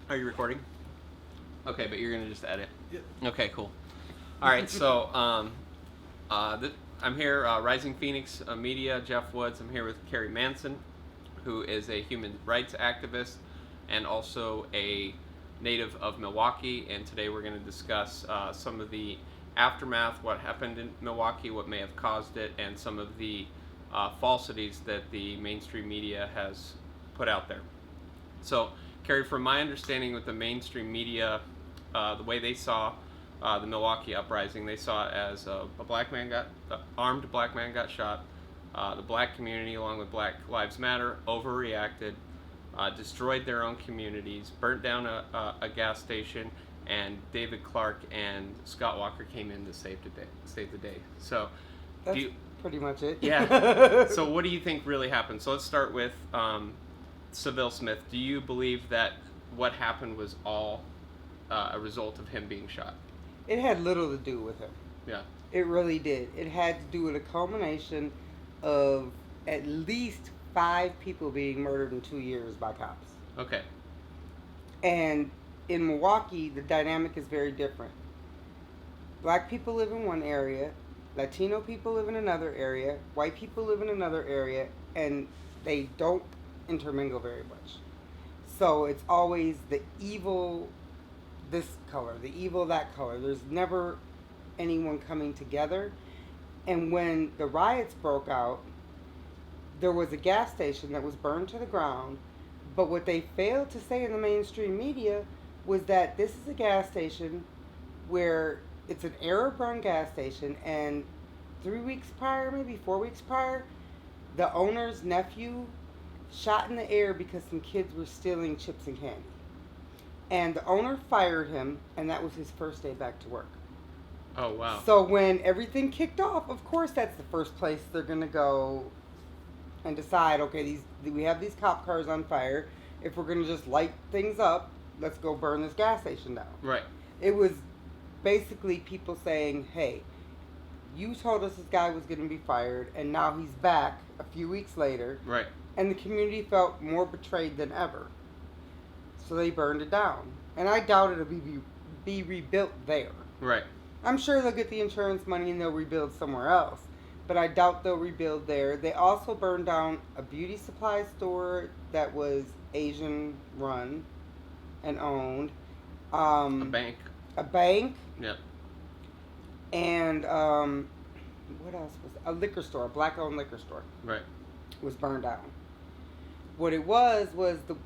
Are you recording? Okay, but you're gonna just edit. Yep. Okay, cool. All right, so I'm here, Rising Phoenix Media, Jeff Woods. I'm here with Carrie Manson, who is a human rights activist and also a native of Milwaukee. And today we're going to discuss some of the aftermath, what happened in Milwaukee, what may have caused it, and some of the falsities that the mainstream media has put out there. So, Carrie, from my understanding with the mainstream media, the way they saw the Milwaukee Uprising, they saw it as armed black man got shot. The black community, along with Black Lives Matter, overreacted, destroyed their own communities, burnt down a gas station, and David Clarke and Scott Walker came in to save the day. So, that's pretty much it. Yeah. So, what do you think really happened? So, let's start with Seville Smith. Do you believe that what happened was all a result of him being shot? It had little to do with him. Yeah. It really did. It had to do with a culmination of at least 5 people being murdered in 2 years by cops. Okay. And in Milwaukee, the dynamic is very different. Black people live in one area, Latino people live in another area, white people live in another area, and they don't intermingle very much. So it's always the evil this color, the evil that color. There's never anyone coming together. And when the riots broke out, there was a gas station that was burned to the ground. But what they failed to say in the mainstream media was that this is a gas station where it's an Arab-run gas station, and 3 weeks prior, maybe 4 weeks prior, the owner's nephew shot in the air because some kids were stealing chips and candy. And the owner fired him, and that was his first day back to work. Oh, wow. So when everything kicked off, of course that's the first place they're going to go and decide, okay, we have these cop cars on fire. If we're going to just light things up, let's go burn this gas station down. Right. It was basically people saying, hey, you told us this guy was going to be fired, and now he's back a few weeks later. Right. And the community felt more betrayed than ever. So they burned it down. And I doubt it'll be rebuilt there. Right. I'm sure they'll get the insurance money and they'll rebuild somewhere else. But I doubt they'll rebuild there. They also burned down a beauty supply store that was Asian run and owned. A bank. A bank. Yeah. And what else was it? A liquor store, a black-owned liquor store. Right. Was burned down. What it was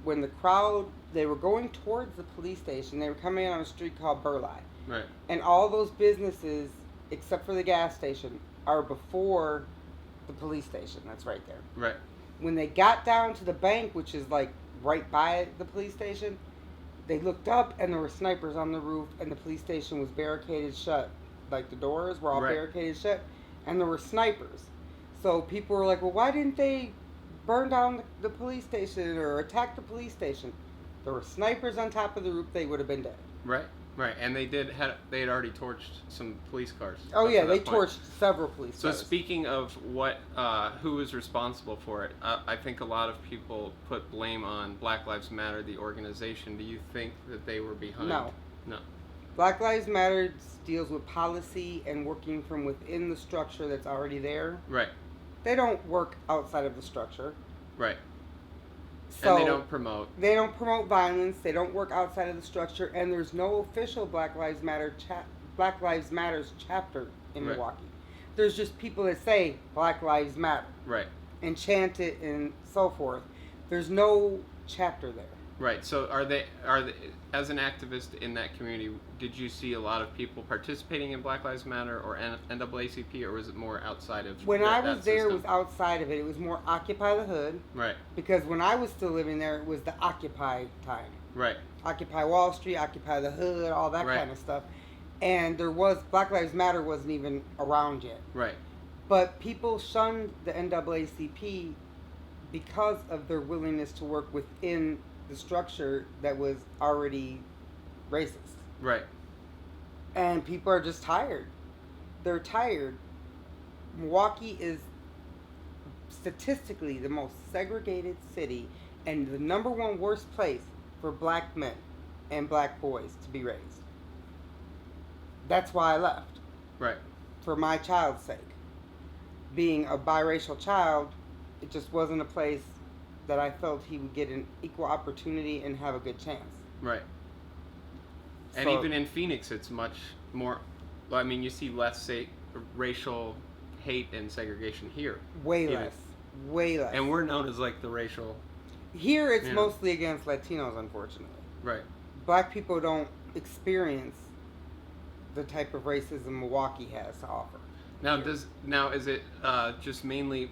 when the crowd, they were going towards the police station. They were coming in on a street called Burleigh. Right. And all those businesses, except for the gas station, are before the police station. That's right there. Right. When they got down to the bank, which is like right by the police station, they looked up and there were snipers on the roof, and the police station was barricaded shut. Like the doors were all barricaded shut, and there were snipers. So people were like, well, why didn't they burn down the police station or attack the police station? There were snipers on top of the roof. They would have been dead. Right. Right. And they had already torched some police cars. Oh yeah, they torched several police cars. So speaking of who was responsible for it, I think a lot of people put blame on Black Lives Matter, the organization. Do you think that they were behind? No. No. Black Lives Matter deals with policy and working from within the structure that's already there. Right. They don't work outside of the structure. Right. So and they don't promote. They don't promote violence. They don't work outside of the structure, and there's no official Black Lives Matters chapter in Milwaukee. There's just people that say Black Lives Matter. Right. And chant it and so forth. There's no chapter there. Right. So are they as an activist in that community, did you see a lot of people participating in Black Lives Matter or NAACP, or was it more outside of when I was there, system? it was outside of it. It was more Occupy the Hood. Right. Because when I was still living there, it was the Occupy time. Right. Occupy Wall Street, Occupy the Hood, all that kind of stuff. And Black Lives Matter wasn't even around yet. Right. But people shunned the NAACP because of their willingness to work within the structure that was already racist. Right. And people are just tired. They're tired. Milwaukee is statistically the most segregated city and the number one worst place for black men. and black boys to be raised. That's why I left. Right. For my child's sake. Being a biracial child, it just wasn't a place that I felt he would get an equal opportunity and have a good chance. Right. And So- even in Phoenix, it's much more. Well, I mean, you see less racial hate and segregation here. Way Even- less. Way less. And we're known as like the racial. Here it's Yeah. mostly against Latinos, unfortunately. Right. Black people don't experience the type of racism Milwaukee has to offer. Now, is it just mainly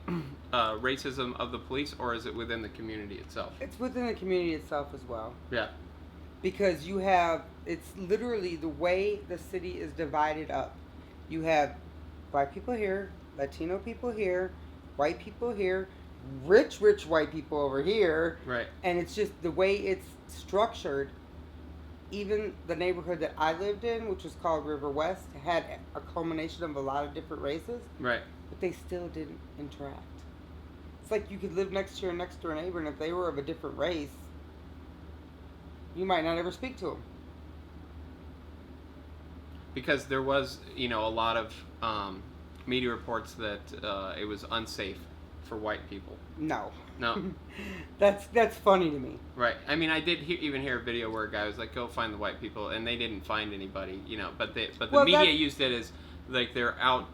racism of the police, or is it within the community itself? It's within the community itself as well. Yeah. Because it's literally the way the city is divided up. You have black people here, Latino people here, white people here, rich white people over here. Right. And it's just the way it's structured. Even the neighborhood that I lived in, which was called River West, had a culmination of a lot of different races, Right. but they still didn't interact. It's like you could live next to your next door neighbor, and if they were of a different race, you might not ever speak to them. Because there was, a lot of media reports that it was unsafe for white people. No. No. That's funny to me. Right. I mean, I did even hear a video where a guy was like, "Go find the white people," and they didn't find anybody. But the Well, media used it as like they're out,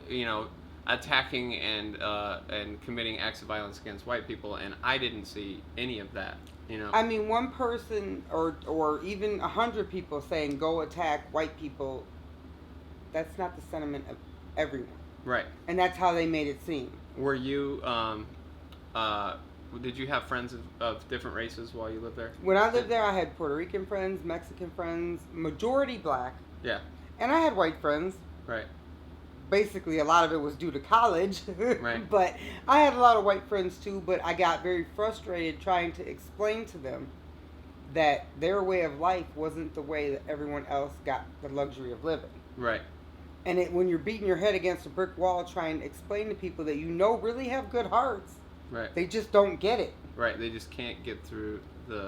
attacking and committing acts of violence against white people, and I didn't see any of that. I mean, one person or even 100 people saying go attack white people, that's not the sentiment of everyone. Right. And that's how they made it seem. Were you did you have friends of different races while you lived there? When I lived there, I had Puerto Rican friends, Mexican friends, majority black, Yeah. and I had white friends. Right. Basically, a lot of it was due to college. Right. But I had a lot of white friends too, but I got very frustrated trying to explain to them that their way of life wasn't the way that everyone else got the luxury of living. Right. And when you're beating your head against a brick wall trying to explain to people that really have good hearts, Right. they just don't get it. Right. They just can't get through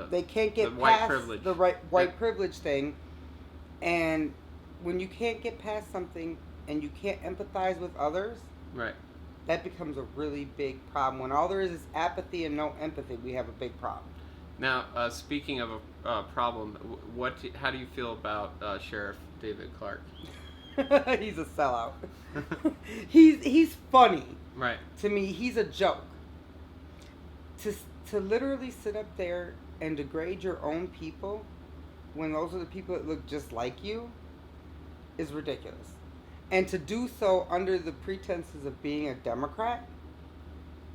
They can't get the white past privilege. the white privilege thing. And when you can't get past something and you can't empathize with others, Right. that becomes a really big problem. When all there is apathy and no empathy, we have a big problem. Now, speaking of a problem, how do you feel about Sheriff David Clarke? He's a sellout. he's funny. Right. To me, he's a joke. To literally sit up there and degrade your own people when those are the people that look just like you is ridiculous. And to do so under the pretenses of being a Democrat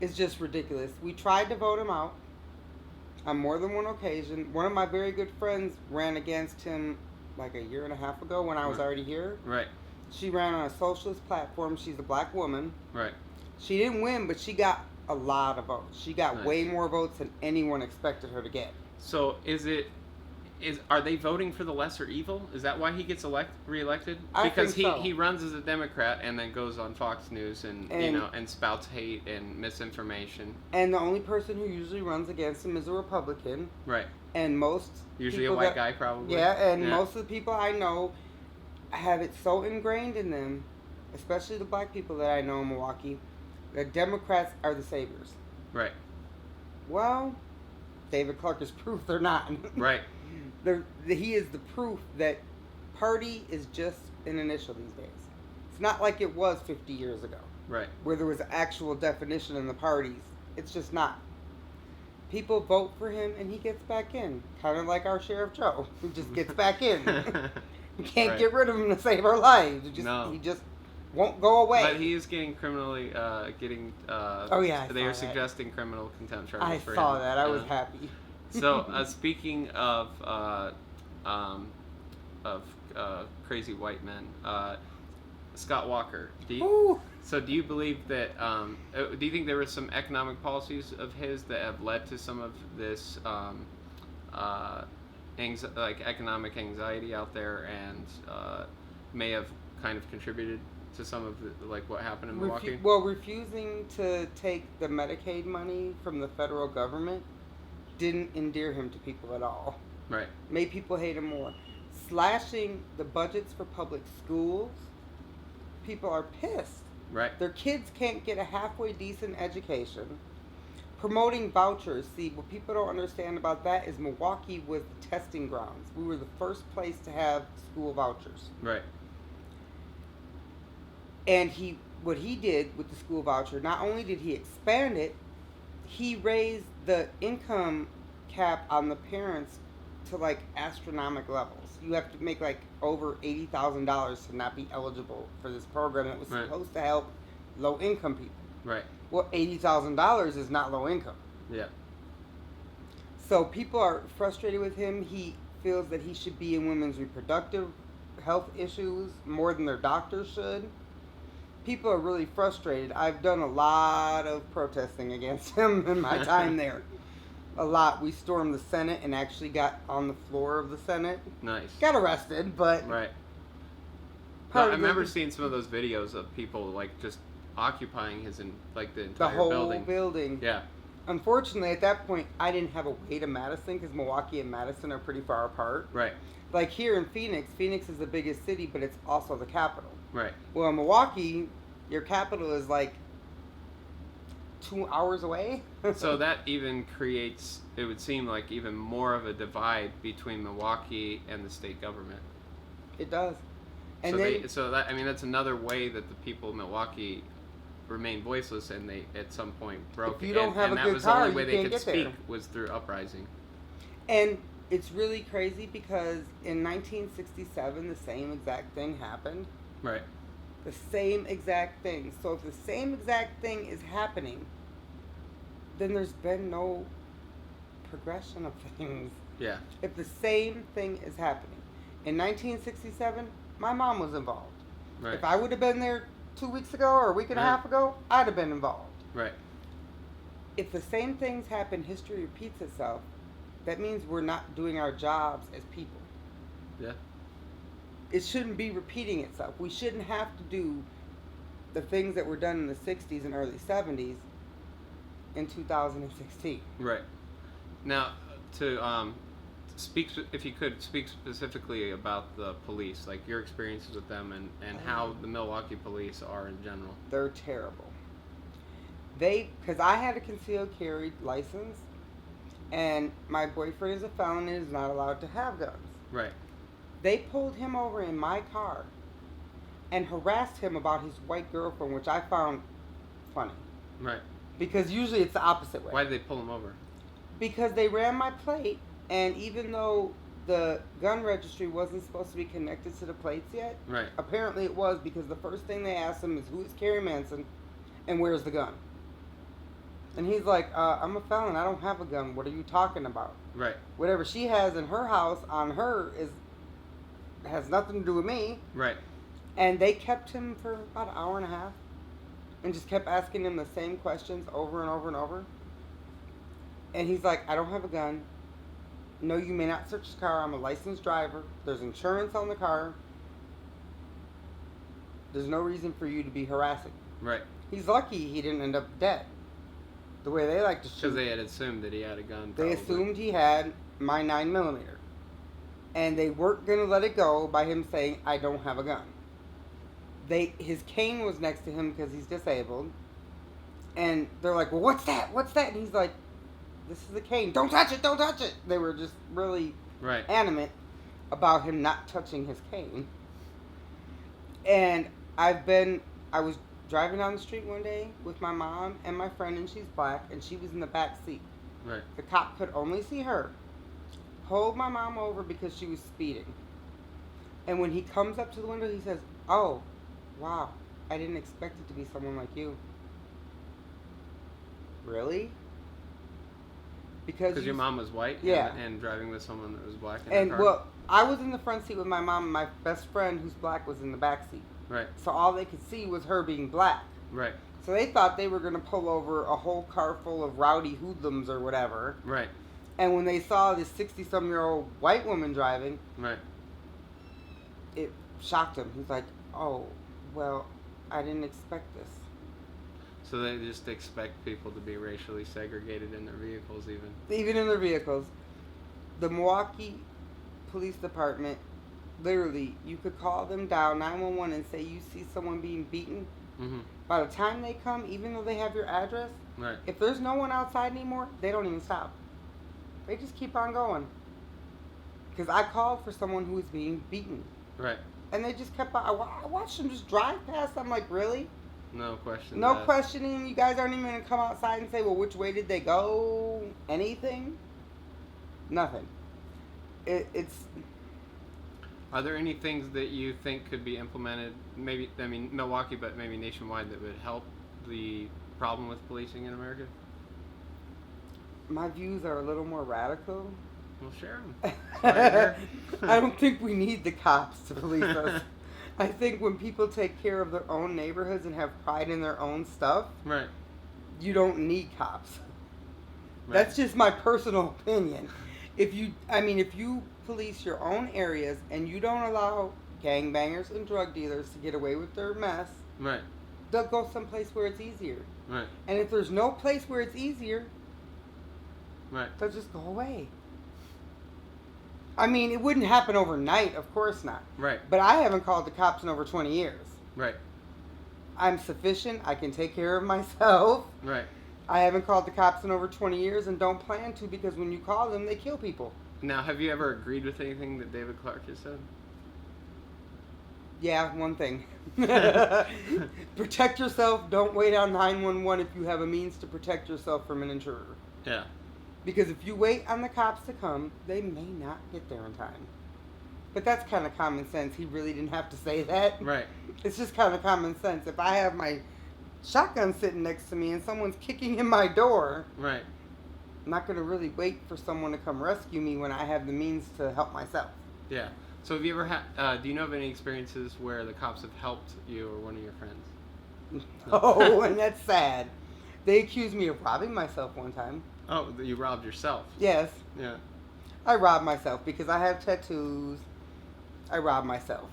is just ridiculous. We tried to vote him out on more than one occasion. One of my very good friends ran against him like a year and a half ago when I was already here. Right. She ran on a socialist platform. She's a black woman. Right. She didn't win, but she got a lot of votes. She got Nice. way more votes than anyone expected her to get. So are they voting for the lesser evil? Is that why he gets reelected? I Because think so. he runs as a Democrat and then goes on Fox News and spouts hate and misinformation. And the only person who usually runs against him is a Republican. Right. And most Usually a people white guy, probably. Yeah, and most of the people I know have it so ingrained in them, especially the black people that I know in Milwaukee, that Democrats are the saviors. Right. Well, David Clarke is proof they're not. Right. He is the proof that party is just an initial these days. It's not like it was 50 years ago. Right. Where there was an actual definition in the parties. It's just not. People vote for him and he gets back in. Kind of like our Sheriff Joe, who just gets back in. We can't Right. get rid of him to save our lives. He just won't go away. But he is getting criminally Oh yeah, they are suggesting criminal contempt charges I for him. saw that. I was happy. So speaking of crazy white men, Scott Walker. Do you believe that? Do you think there were some economic policies of his that have led to some of this economic anxiety out there, and may have kind of contributed to some of what happened in Milwaukee? Refusing to take the Medicaid money from the federal government didn't endear him to people at all. Right. Made people hate him more. Slashing the budgets for public schools. People are pissed. Right. Their kids can't get a halfway decent education. Promoting vouchers. See, what people don't understand about that is Milwaukee was the testing grounds. We were the first place to have school vouchers. Right. And what he did with the school voucher, not only did he expand it, he raised the income cap on the parents to like astronomical levels. You have to make like over $80,000 to not be eligible for this program that was Right. supposed to help low income people. Right. Well, $80,000 is not low income. Yeah. So people are frustrated with him. He feels that he should be in women's reproductive health issues more than their doctors should. People are really frustrated. I've done a lot of protesting against him in my time there. A lot. We stormed the Senate and actually got on the floor of the Senate. Nice. Got arrested, but... Right. No, I remember seeing some of those videos of people like just occupying the entire whole building. building. Yeah. Unfortunately, at that point, I didn't have a way to Madison because Milwaukee and Madison are pretty far apart. Right. Like here in Phoenix is the biggest city, but it's also the capital. Right. Well, in Milwaukee, your capital is like 2 hours away. So that even creates, it would seem like, even more of a divide between Milwaukee and the state government. It does. And So that's another way that the people of Milwaukee remained voiceless, and they at some point broke. If you don't have and a that good was car, the only way you they can't could get speak there. was through Uprising. And it's really crazy because in 1967, the same exact thing happened. Right. The same exact thing. So if the same exact thing is happening, then there's been no progression of things. Yeah. If the same thing is happening. In 1967, my mom was involved. Right. If I would have been there 2 weeks ago or a week and a half ago, I'd have been involved. Right. If the same things happen, history repeats itself. That means we're not doing our jobs as people. Yeah. It shouldn't be repeating itself. We shouldn't have to do the things that were done in the 60s and early 70s in 2016. Right. Now, to speak, if you could speak specifically about the police, like your experiences with them and how the Milwaukee police are in general. They're terrible. Because I had a concealed carry license, and my boyfriend is a felon and is not allowed to have guns. Right. They pulled him over in my car and harassed him about his white girlfriend, which I found funny. Right. Because usually it's the opposite way. Why did they pull him over? Because they ran my plate, and even though the gun registry wasn't supposed to be connected to the plates yet, Right. apparently it was, because the first thing they asked him is, who is Carrie Manson and where's the gun? And he's like, I'm a felon, I don't have a gun, what are you talking about? Right. Whatever she has in her house on her has nothing to do with me. Right. And they kept him for about an hour and a half and just kept asking him the same questions over and over and over. And he's like, I don't have a gun. No, you may not search the car. I'm a licensed driver. There's insurance on the car. There's no reason for you to be harassing. Right. He's lucky he didn't end up dead. The way they like to shoot. Because they had assumed that he had a gun. They assumed he had my 9mm. And they weren't going to let it go by him saying, I don't have a gun. His cane was next to him because he's disabled. And they're like, well, what's that? What's that? And he's like, this is a cane. Don't touch it. Don't touch it. They were just really adamant about him not touching his cane. And I was driving down the street one day with my mom and my friend, and she's black, and she was in the back seat. Right. The cop could only see her. Pulled my mom over because she was speeding. And when he comes up to the window, he says, oh, wow, I didn't expect it to be someone like you. Really? Because your mom was white? Yeah. And driving with someone that was black in her car? Well, I was in the front seat with my mom, and my best friend, who's black, was in the back seat. Right. So all they could see was her being black. Right. So they thought they were going to pull over a whole car full of rowdy hoodlums or whatever. Right. And when they saw this 60-some-year-old white woman driving, right, it shocked him. He's like, oh, well, I didn't expect this. So they just expect people to be racially segregated in their vehicles even? Even in their vehicles. The Milwaukee Police Department, literally, you could call them, dial 911 and say you see someone being beaten. Mm-hmm. By the time they come, even though they have your address, Right. if there's no one outside anymore, they don't even stop. They just keep on going. Because I called for someone who was being beaten. Right. And they just kept on. I watched them just drive past. I'm like, really? No question. No questioning. You guys aren't even going to come outside and say, well, which way did they go? Anything? Nothing. It's... Are there any things that you think could be implemented, maybe, I mean, Milwaukee, but maybe nationwide, that would help the problem with policing in America? My views are a little more radical. Well, share them. I don't think we need the cops to police us. I think when people take care of their own neighborhoods and have pride in their own stuff, Right. you don't need cops. Right. That's just my personal opinion. If you police your own areas and you don't allow gangbangers and drug dealers to get away with their mess, Right. they'll go someplace where it's easier. Right. And if there's no place where it's easier, Right. they'll just go away. I mean, it wouldn't happen overnight, of course not. Right. But I haven't called the cops in over 20 years. Right. I'm sufficient. I can take care of myself. Right. I haven't called the cops in over 20 years and don't plan to, because when you call them, they kill people. Now, have you ever agreed with anything that David Clarke has said? Yeah, one thing. Protect yourself. Don't wait on 911 if you have a means to protect yourself from an intruder. Yeah. Because if you wait on the cops to come, they may not get there in time. But that's kind of common sense. He really didn't have to say that. Right. It's just kind of common sense. If I have my shotgun sitting next to me and someone's kicking in my door, Right. I'm not going to really wait for someone to come rescue me when I have the means to help myself. Yeah. So have you ever had, do you know of any experiences where the cops have helped you or one of your friends? Oh, and that's sad. They accused me of robbing myself one time. Oh, you robbed yourself? Yes. Yeah. I robbed myself because I have tattoos. I robbed myself.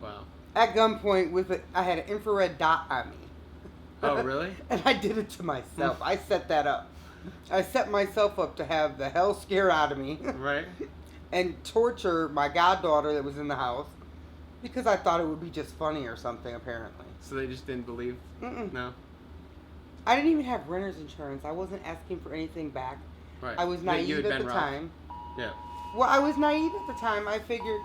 Wow. At gunpoint I had an infrared dot on me. Oh, really? And I did it to myself. I set that up. I set myself up to have the hell scare out of me. Right. And torture my goddaughter that was in the house because I thought it would be just funny or something, apparently. So they just didn't believe? Mm-mm. No? I didn't even have renter's insurance. I wasn't asking for anything back. Right. I was You naive had at been the robbed. time. Yeah. Well, I was naive at the time. I figured...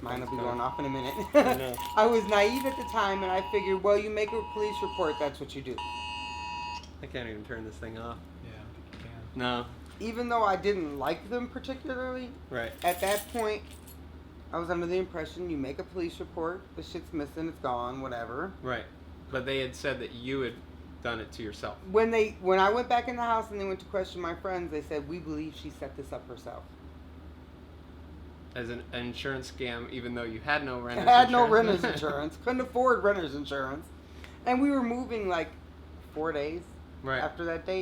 Mine will be going off in a minute. I was naive at the time, and I figured, well, you make a police report, that's what you do. I can't even turn this thing off. Yeah, I don't think you can. No. Even though I didn't like them particularly, Right. at that point, I was under the impression you make a police report, the shit's missing, it's gone, whatever. Right. But they had said that you had done it to yourself. When I went back in the house and they went to question my friends, they said, we believe she set this up herself. As an insurance scam, even though you had no renter's I insurance. had no renter's insurance. Couldn't afford renter's insurance. And we were moving like 4 days Right. after that date.